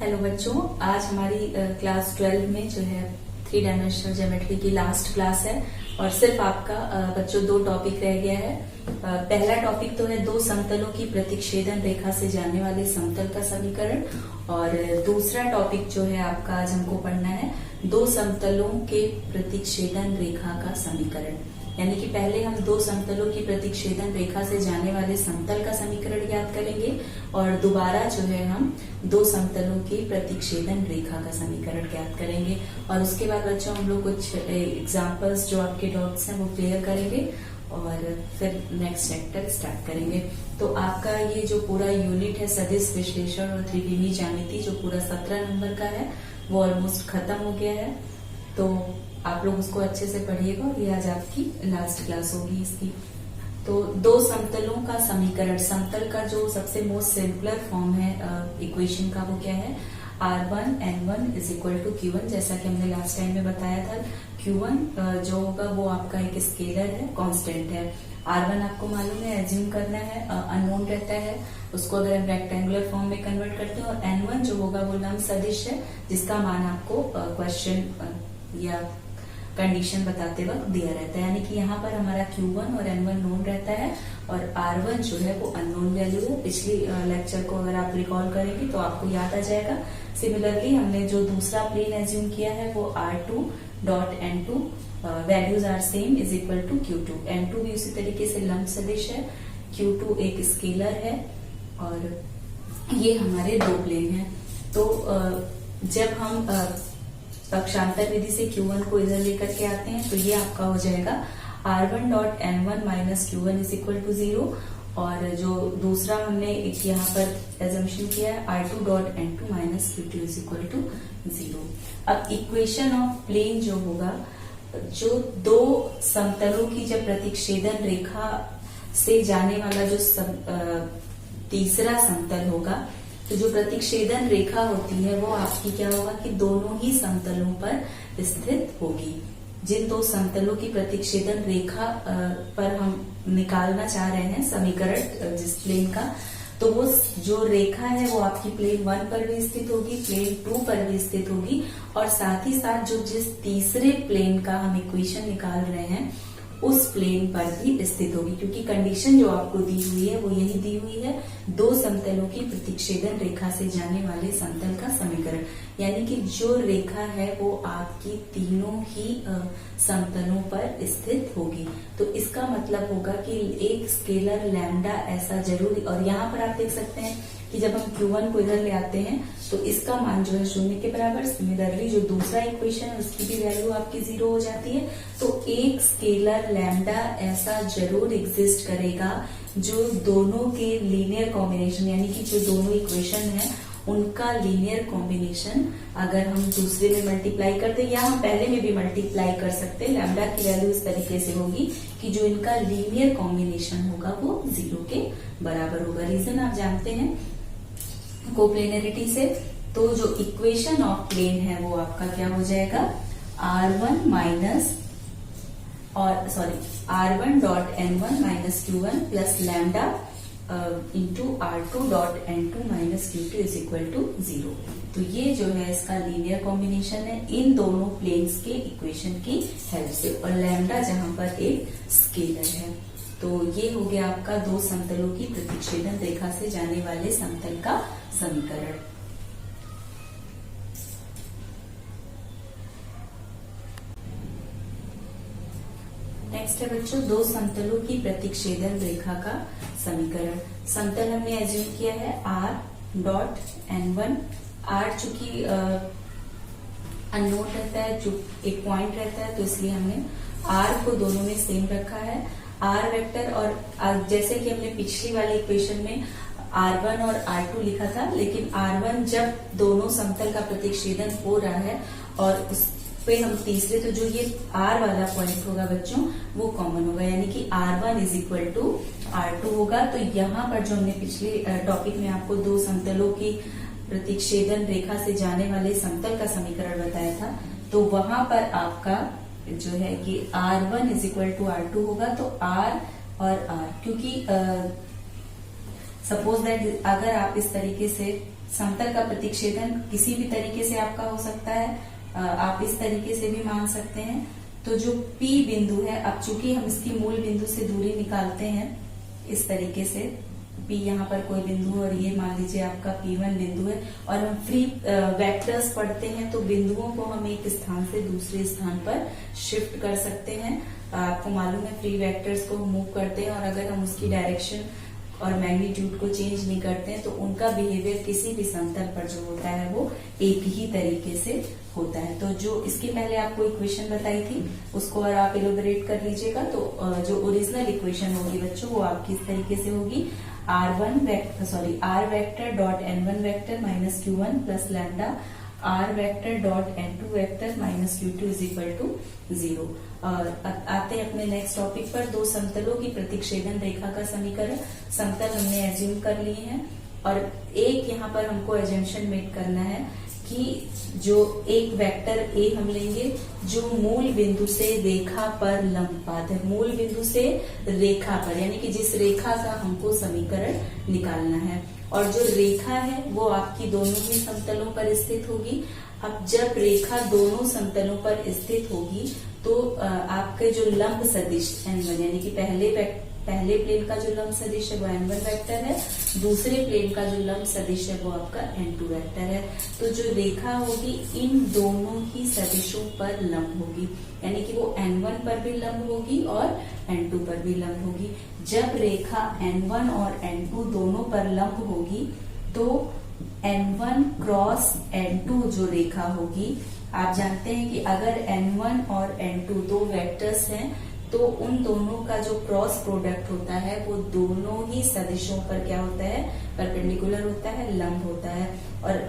Hello बच्चों, आज हमारी क्लास 12 में जो है 3 डायमेंशनल ज्योमेट्री की लास्ट क्लास है और सिर्फ आपका बच्चों 2 टॉपिक रह गया है। पहला टॉपिक तो है 2 समतलों की प्रतिच्छेदन रेखा से जाने वाले समतल का समीकरण और दूसरा टॉपिक जो है आपका आज हमको पढ़ना है 2 समतलों के प्रतिच्छेदन रेखा का समीकरण। यानी कि पहले हम 2 समतलों की प्रतिच्छेदन रेखा से जाने वाले समतल का समीकरण ज्ञात करेंगे और दोबारा जो है हम 2 समतलों की प्रतिच्छेदन रेखा का समीकरण ज्ञात करेंगे और उसके बाद बच्चों हम लोग कुछ एग्जांपल्स जो आपके डाउट्स हैं वो क्लियर करेंगे और फिर नेक्स्ट चैप्टर स्टार्ट करेंगे। तो आपका ये जो पूरा यूनिट है सदिश विश्लेषण और त्रिविमीय ज्यामिति जो पूरा 17 नंबर का है वो ऑलमोस्ट खत्म हो गया है। तो आप लोग उसको अच्छे से पढ़िएगा और ये आज आपकी लास्ट क्लास होगी इसकी। तो 2 समतलों का समीकरण, समतल का जो सबसे मोस्ट सिंपलर फॉर्म है इक्वेशन का वो क्या है, r1n1 = q1। जैसा कि हमने लास्ट टाइम में बताया था q1 जो होगा वो आपका एक स्केलर है, कांस्टेंट है। r1 आपको मालूम है, एज्यूम करना है, अननोन रहता है, उसको अगर हम रेक्टेंगुलर फॉर्म में कन्वर्ट करते हैं और n1 जो होगा वो लंब सदिश है जिसका मान आपको क्वेश्चन या कंडीशन बताते वक्त दिया रहता है। यानी कि यहाँ पर हमारा Q1 और N1 नोन रहता है और R1 जो है वो अननोन वैल्यू है। पिछली लेक्चर को अगर आप रिकॉल करेंगे तो आपको याद आ जाएगा। सिमिलरली हमने जो दूसरा प्लेन एज्यूम किया है वो R2.N2 values are same = Q2। N2 भी उसी तरीके से लंब सदिश है, Q2 एक स्केलर है और ये हमारे 2 प्लेन है। तो जब हम पक्षांतर विधि से Q1 को इधर लेकर के आते हैं तो ये आपका हो जाएगा R1.N1 - Q1 = 0 और जो दूसरा हमने यहाँ पर एजम्पशन किया है R2.N2 - Q2 = 0। अब इक्वेशन ऑफ प्लेन जो होगा, जो 2 समतलों की जब प्रतिच्छेदन रेखा से जाने वाला जो तीसरा समतल होगा तो जो प्रतिच्छेदन रेखा होती है वो आपकी क्या होगा कि दोनों ही समतलों पर स्थित होगी। जिन 2 समतलों की प्रतिच्छेदन रेखा पर हम निकालना चाह रहे हैं समीकरण जिस प्लेन का, तो वो जो रेखा है वो आपकी प्लेन 1 पर भी स्थित होगी, प्लेन 2 पर भी स्थित होगी और साथ ही साथ जो जिस तीसरे प्लेन का हम इक्वेशन निकाल रहे हैं उस प्लेन पर भी स्थित होगी, क्योंकि कंडीशन जो आपको दी हुई है वो यही दी हुई है 2 समतलों की प्रतिच्छेदन रेखा से जाने वाले समतल का समीकरण। यानी कि जो रेखा है वो आपकी तीनों ही समतलों पर स्थित होगी। तो इसका मतलब होगा कि एक स्केलर लैम्डा ऐसा जरूर, और यहाँ पर आप देख सकते हैं कि जब हम Q1 को इधर ले आते हैं तो इसका मान जो है 0 के बराबर। सिमिलरली जो दूसरा इक्वेशन है उसकी भी वैल्यू आपकी 0 हो जाती है। तो एक स्केलर लैम्डा ऐसा जरूर एग्जिस्ट करेगा जो दोनों के लीनियर कॉम्बिनेशन, यानी कि जो दोनों इक्वेशन है उनका लीनियर कॉम्बिनेशन अगर हम दूसरे में मल्टीप्लाई करते या हम पहले में भी मल्टीप्लाई कर सकते हैं, लैम्डा की वैल्यू इस तरीके से होगी कि जो इनका लीनियर कॉम्बिनेशन होगा वो 0 के बराबर होगा। रीजन आप जानते हैं कोप्लेनरिटी से। तो जो इक्वेशन ऑफ प्लेन है वो आपका क्या हो जाएगा R1.N1 - Q1 + lambda into R2.N2 - Q2 = 0। तो ये जो है इसका लीनियर कॉम्बिनेशन है इन दोनों प्लेन्स के इक्वेशन की हेल्प से, और लैम्डा जहां पर एक स्केलर है। तो ये हो गया आपका 2 समतलों की प्रतिच्छेदन रेखा से जाने वाले समतल का समीकरण। नेक्स्ट है बच्चों 2 समतलों की प्रतिच्छेदन रेखा का समीकरण। समतल हमने एज्यूम किया है R.N1। R चूंकि अननोन रहता है, जो एक पॉइंट रहता है, तो इसलिए हमने R को दोनों में सेम रखा है। R वेक्टर और जैसे कि हमने पिछली वाली इक्वेशन में R1 और R2 लिखा था, लेकिन R1 जब दोनों समतल का प्रतिच्छेदन हो रहा है और उस पे हम तीसरे, तो जो ये R वाला पॉइंट होगा बच्चों वो कॉमन होगा, यानी कि R1 = R2 होगा। तो यहाँ पर जो हमने पिछले टॉपिक में आपको 2 समतलों की प्रतिच्छेदन रेखा से जाने वाले समतल का समीकरण बताया था, तो वहां पर आपका जो है कि R1 = R2 होगा। तो R और R, क्योंकि सपोज दैट अगर आप इस तरीके से समतल का प्रतिच्छेदन किसी भी तरीके से आपका हो सकता है, आप इस तरीके से भी मान सकते हैं। तो जो P बिंदु है, अब चूंकि हम इसकी मूल बिंदु से दूरी निकालते हैं इस तरीके से, P यहाँ पर कोई बिंदु है और ये मान लीजिए आपका P1 बिंदु है, और हम फ्री वेक्टर्स पढ़ते हैं तो बिंदुओं को हम एक स्थान से दूसरे स्थान पर शिफ्ट कर सकते हैं। आपको मालूम है फ्री वेक्टर्स को मूव करते हैं और अगर हम उसकी डायरेक्शन और मैग्नीट्यूड को चेंज नहीं करते हैं तो उनका बिहेवियर किसी भी समतल पर जो होता है वो एक ही तरीके से होता है। तो जो इसके पहले आपको इक्वेशन बताई थी उसको और आप इलोबरेट कर लीजिएगा, तो जो ओरिजिनल इक्वेशन होगी बच्चों वो आपकी इस तरीके से होगी, r vector dot n1 vector minus q1 plus lambda r vector dot n2 vector minus q2 is equal to 0। आते हैं अपने नेक्स्ट टॉपिक पर, दो समतलों की प्रतिच्छेदन रेखा का समीकरण। समतल हमने एज्यूम कर लिए हैं और एक यहाँ पर हमको एजम्पशन मेक करना है कि जो एक वेक्टर ए हम लेंगे जो मूल बिंदु से रेखा पर लंबवत है, मूल बिंदु से रेखा पर, यानी कि जिस रेखा का हमको समीकरण निकालना है, और जो रेखा है वो आपकी दोनों ही समतलों पर स्थित होगी। अब जब रेखा दोनों समतलों पर स्थित होगी तो आपके जो लंब सदिश n1 यानी कि पहले प्लेन का जो लंब सदिश है वो n1 वेक्टर है, दूसरे प्लेन का जो लंब सदिश है वो आपका n2 वेक्टर है। तो जो रेखा होगी इन दोनों ही सदिशों पर लंब होगी, यानी कि वो n1 पर भी लंब होगी और n2 पर भी लंब होगी। जब रेखा n1 और n2 दोनों पर लंब होगी तो n1 क्रॉस n2 जो रेखा होगी, आप जानते हैं कि अगर n1 और n2 दो वेक्टर्स हैं तो उन दोनों का जो क्रॉस प्रोडक्ट होता है वो दोनों ही सदिशों पर क्या होता है, परपेंडिकुलर होता है, लंब होता है। और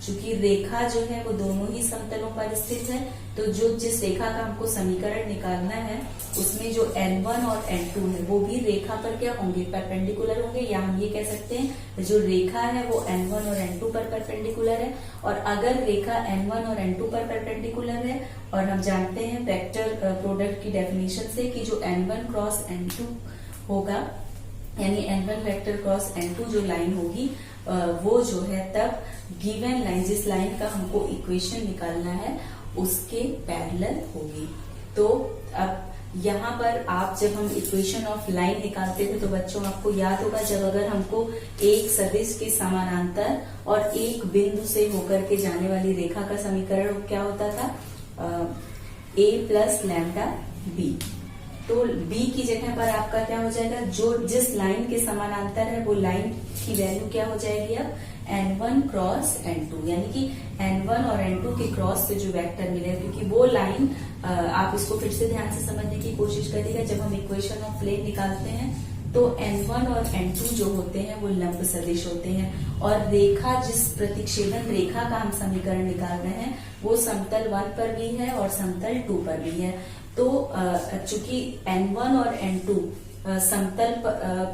चूंकि रेखा जो है वो दोनों ही समतलों पर स्थित है तो जो जिस रेखा का हमको समीकरण निकालना है उसमें जो n1 और n2 है वो भी रेखा पर क्या होंगे, परपेंडिकुलर होंगे, या हम ये कह सकते हैं जो रेखा है वो n1 और n2 पर परपेंडिकुलर है। और अगर रेखा n1 और n2 पर परपेंडिकुलर है, और हम जानते हैं वेक्टर प्रोडक्ट की डेफिनेशन से कि जो n1 क्रॉस n2 होगा, यानी n1 वेक्टर क्रॉस n2 जो लाइन होगी वो जो है तब गिवन लाइन, जिस लाइन का हमको इक्वेशन निकालना है उसके पैरेलल होगी। तो अब यहाँ पर आप जब हम इक्वेशन ऑफ लाइन निकालते थे तो बच्चों आपको याद होगा जब अगर हमको एक सदिश के समानांतर और एक बिंदु से होकर के जाने वाली रेखा का समीकरण क्या होता था, a प्लस लैम्डा b। तो b की जगह पर आपका क्या हो जाएगा, जो जिस लाइन के समानांतर है वो लाइन की वैल्यू क्या हो जाएगी अब n1 क्रॉस n2, यानी कि n1 और n2 के क्रॉस से जो वेक्टर मिलेगा, क्योंकि वो लाइन आप इसको फिर से ध्यान से समझने की कोशिश करिएगा। जब हम इक्वेशन ऑफ प्लेन निकालते हैं तो n1 और n2 जो होते हैं वो लंब सदिश होते हैं, और रेखा जिस प्रतिच्छेदन रेखा का हम समीकरण निकाल रहे हैं वो समतल 1 पर भी है और समतल 2 पर भी है। तो चूंकि n1 और n2 समतल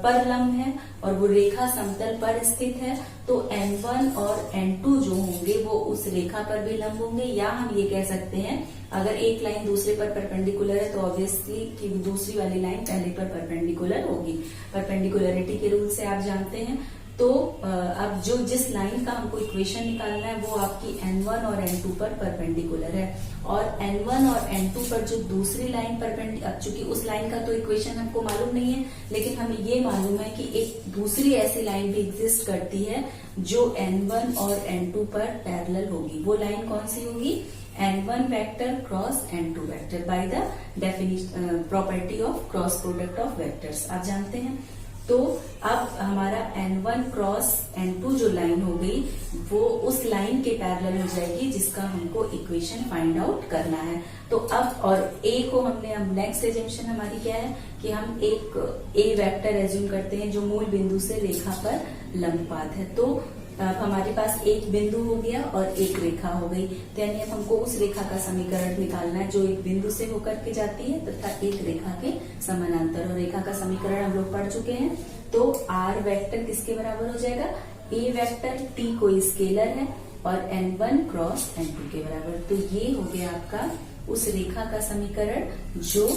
पर लंब है और वो रेखा समतल पर स्थित है तो n1 और n2 जो होंगे वो उस रेखा पर भी लंब होंगे, या हम ये कह सकते हैं अगर एक लाइन दूसरे पर परपेंडिकुलर है तो ऑब्वियसली कि दूसरी वाली लाइन पहले पर परपेंडिकुलर होगी। परपेंडिकुलरिटी के रूल से आप जानते हैं। तो अब जो जिस लाइन का हमको इक्वेशन निकालना है वो आपकी n1 और n2 पर परपेंडिकुलर है, और n1 और n2 पर जो दूसरी लाइन परपेंडिकुलर, चूंकि उस लाइन का तो इक्वेशन हमको मालूम नहीं है लेकिन हमें ये मालूम है कि एक दूसरी ऐसी लाइन भी एग्जिस्ट करती है जो n1 और n2 पर पैरेलल होगी। वो लाइन कौन सी होगी, n1 vector cross n2 vector by the definition property of cross product of vectors, आप जानते हैं। तो अब हमारा n1 क्रॉस n2 जो लाइन हो गई वो उस लाइन के पैरेलल हो जाएगी जिसका हमको इक्वेशन फाइंड आउट करना है। तो अब और a को हमने, अब नेक्स्ट एजम्पशन हमारी क्या है कि हम एक a वेक्टर एज्यूम करते हैं जो मूल बिंदु से रेखा पर लंबवत है। तो अब हमारे पास एक बिंदु हो गया और एक रेखा हो गई, तो यानी अब हमको उस रेखा का समीकरण निकालना है जो एक बिंदु से होकर के जाती है तथा एक रेखा के समानांतर, और रेखा का समीकरण हम लोग पढ़ चुके हैं। तो r वेक्टर किसके बराबर हो जाएगा, a वेक्टर t कोई स्केलर है और n1 क्रॉस n2 के बराबर। तो ये हो गया आपका उस रेखा का समीकरण जो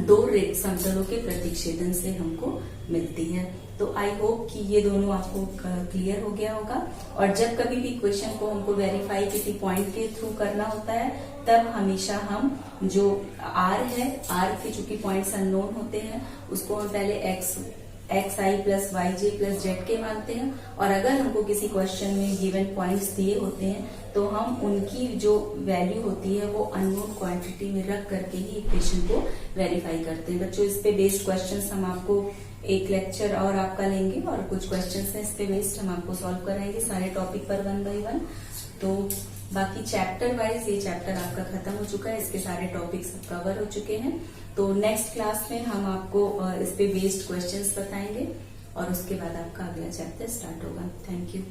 दो समतलों के प्रतिच्छेदन से हमको मिलती है। तो आई होप कि ये दोनों आपको क्लियर हो गया होगा। और जब कभी भी क्वेश्चन को हमको वेरीफाई किसी पॉइंट के थ्रू करना होता है, तब हमेशा हम जो आर है, आर के चूंकि पॉइंट्स अननोन होते हैं, उसको हम पहले एक्स आई प्लस वाई जे प्लस जेड के मानते हैं। और अगर हमको किसी क्वेश्चन में गिवन पॉइंट्स दिए होते हैं तो हम उनकी जो वैल्यू होती है वो अननोन क्वांटिटी में रख करके ही इक्वेशन को वेरीफाई करते हैं। बच्चों, इस पे बेस्ड क्वेश्चंस हम आपको एक लेक्चर और आपका लेंगे और कुछ क्वेश्चंस हैं इस पे बेस्ड हम आपको सॉल्व कराएंगे सारे टॉपिक पर 1 बाय 1। तो बाकी चैप्टर वाइज ये चैप्टर आपका खत्म हो चुका है, इसके सारे टॉपिक्स कवर हो चुके हैं। तो नेक्स्ट क्लास में हम आपको इस पे बेस्ड क्वेश्चंस बताएंगे और उसके बाद आपका अगला चैप्टर स्टार्ट होगा। Thank you.